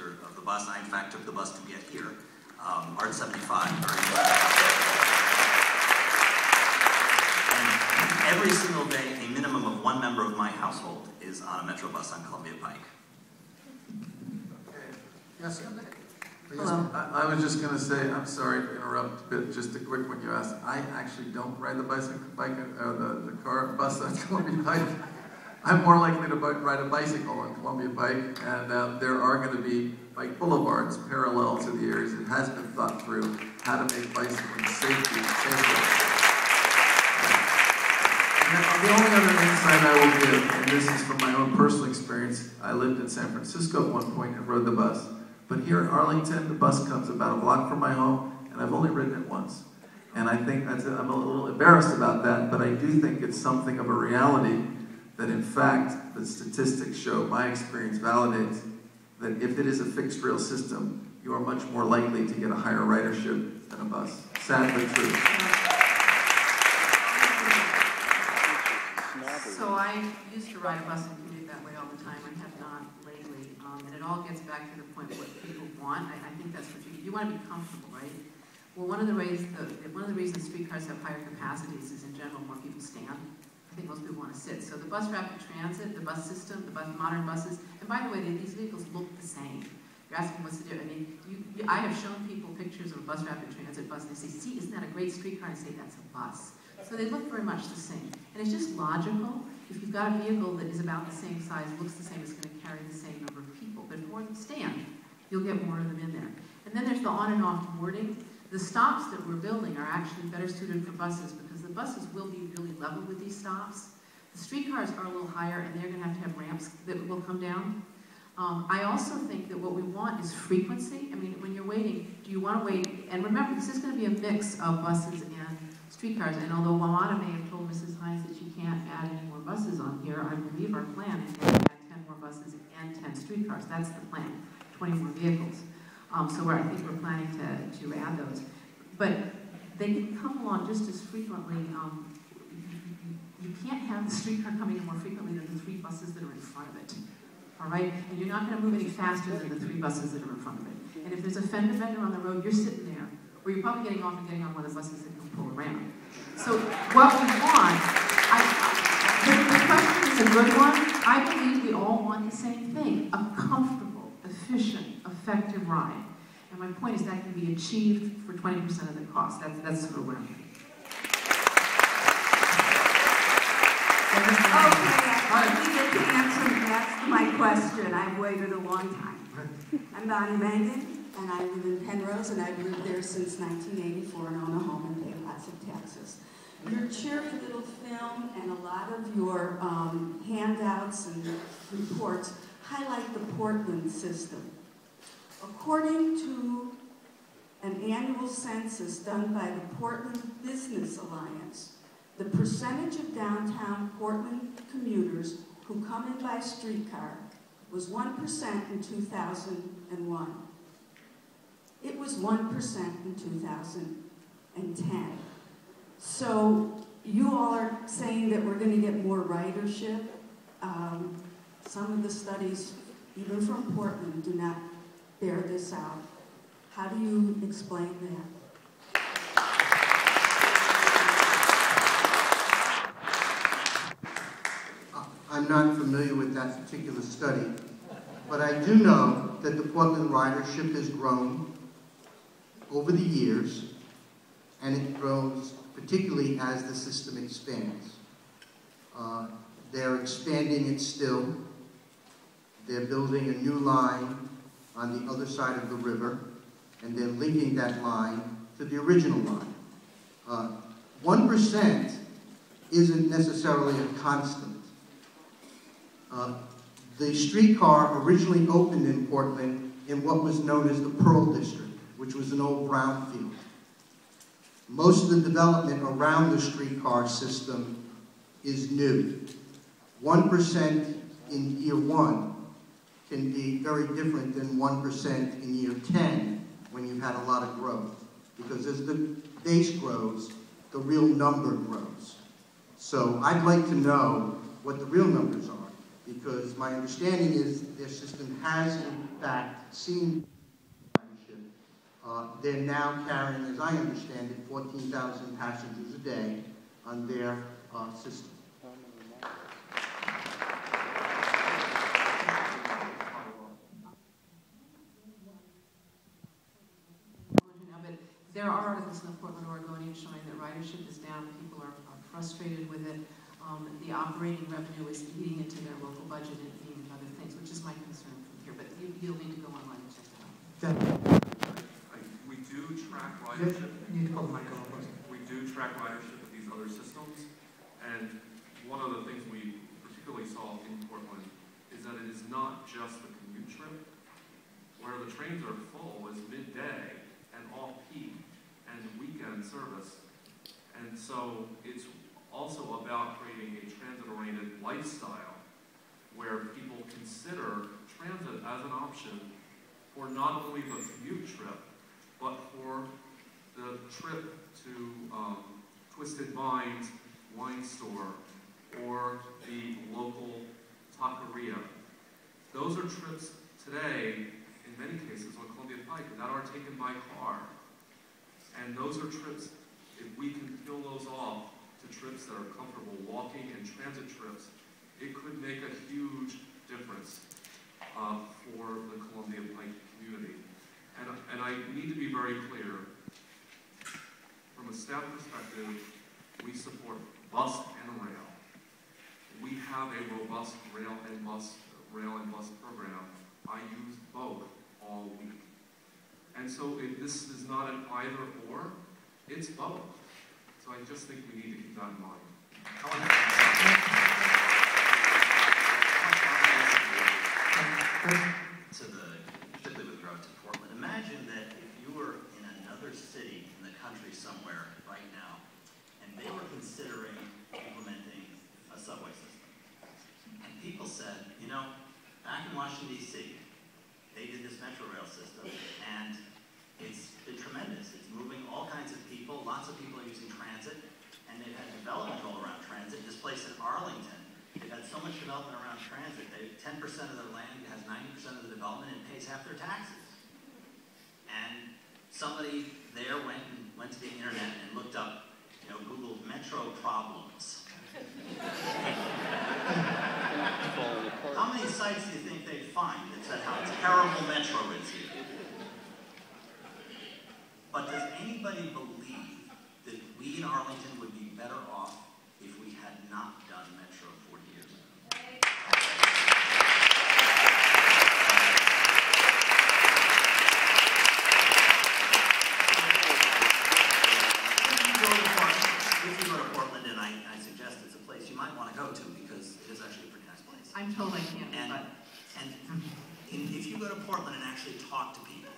user of the bus. I, in fact, took the bus to get here. Art 75. And every single day, a minimum of one member of my household is on a Metro bus on Columbia Pike. Okay. Yes, sir. Hello. I was just going to say, I'm sorry to interrupt, but just a quick one you asked. I actually don't ride the bus on Columbia Pike. I'm more likely to ride a bicycle on Columbia Pike, and there are going to be bike boulevards parallel to the areas. It has been thought through how to make bicycling safer. And the only other insight I will give, and this is from my own personal experience, I lived in San Francisco at one point and rode the bus. But here in Arlington, the bus comes about a block from my home, and I've only ridden it once. And I think I'm a little embarrassed about that, but I do think it's something of a reality that, in fact, the statistics show, my experience validates, that if it is a fixed rail system, you are much more likely to get a higher ridership than a bus. Sadly true. So I used to ride a bus and commute that way all the time. I have not lately. And it all gets back to the point of what people want. I think that's what you want to be comfortable, right? Well, one of the reasons streetcars have higher capacities is in general more people stand. I think most people want to sit. So the bus rapid transit, the bus system, modern buses, and by the way, these vehicles look the same. You're asking what's the difference. I mean, I have shown people pictures of a bus rapid transit bus, and they say, see, isn't that a great streetcar? And I say, that's a bus. So they look very much the same. And it's just logical. If you've got a vehicle that is about the same size, looks the same, it's going to carry the same number of people. But if more than stand, you'll get more of them in there. And then there's the on and off boarding. The stops that we're building are actually better suited for buses because the buses will be really level with these stops. The streetcars are a little higher, and they're going to have ramps that will come down. I also think that what we want is frequency. I mean, when you're waiting, do you want to wait? And remember, this is going to be a mix of buses and streetcars. And although Wamana may have told Mrs. Hines that she can't add any more buses on here, I believe our plan is to add 10 more buses and 10 streetcars. That's the plan, 20 more vehicles. So I think we're planning to add those. But they can come along just as frequently. You can't have the streetcar coming in more frequently than the 3 buses that are in front of it. All right? And you're not going to move any faster than the 3 buses that are in front of it. And if there's a fender bender on the road, you're sitting there. Or you're probably getting off and getting on one of the buses that can pull around. So what we want, the question is a good one. I believe we all want the same thing, a comfortable, efficient, effective ride. And my point is that can be achieved for 20% of the cost. That's sort of what I'm thinking. Okay, I think you can answer my question. I've waited a long time. I'm Bonnie Mangan, and I live in Penrose, and I've lived there since 1984 and own a home and pay lots of taxes. Your cheery little film and a lot of your handouts and reports highlight the Portland system. According to an annual census done by the Portland Business Alliance, the percentage of downtown Portland commuters who come in by streetcar was 1% in 2001. It was 1% in 2010. So you all are saying that we're going to get more ridership. Some of the studies, even from Portland, do not bear this out. How do you explain that? I'm not familiar with that particular study, but I do know that the Portland ridership has grown over the years, and it grows particularly as the system expands. They're expanding it still. They're building a new line on the other side of the river, and they're linking that line to the original line. 1% isn't necessarily a constant. The streetcar originally opened in Portland in what was known as the Pearl District, which was an old brownfield. Most of the development around the streetcar system is new. 1% in year 1 can be very different than 1% in year 10 when you've had a lot of growth. Because as the base grows, the real number grows. So I'd like to know what the real numbers are, because my understanding is their system has fact seen ridership. They're now carrying, as I understand it, 14,000 passengers a day on their system. There are articles in the Portland Oregonian showing that ridership is down, people are frustrated with it. The operating revenue is eating into their local budget and eating into other things, which is my concern from here, but you'll need to go online and check that out. We do track ridership. You need to call the mic over, please. We do track ridership with these other systems, and one of the things we particularly saw in Portland is that it is not just the commute trip. Where the trains are full is midday and off-peak and weekend service. And so it's also about creating a transit-oriented lifestyle where people consider transit as an option for not only the commute trip, but for the trip to Twisted Minds wine store or the local taqueria. Those are trips today, in many cases on Columbia Pike, that are taken by car. And those are trips, if we can peel those off to trips that are comfortable walking and transit trips, it could make a huge difference for the Columbia Pike community. And I need to be very clear, from a staff perspective, we support bus and rail. We have a robust rail and bus program. I use both all week. And so this is not an either or, it's both. So I just think we need to keep that in mind. Particularly with regard to Portland, imagine that if you were in another city in the country somewhere right now, and they were considering implementing a subway system. And people said, you know, back in Washington, D.C., they did this metro rail system, and it's been tremendous. It's moving all kinds of people. Lots of people are using transit, and they've had development all around transit. This place in Arlington, they've had so much development around transit. 10% of their land has 90% of the development and pays half their taxes. And somebody there went to the internet and looked up, Googled metro problems. How many sites do you think they'd find that said how terrible metro is here? But does anybody believe that we in Arlington would be better off if we had not done metro 40 years ago? If you go to Portland, and I suggest it's a place you might want to go to because it is actually a pretty nice place. I'm told I can't, And if you go to Portland and actually talk to people,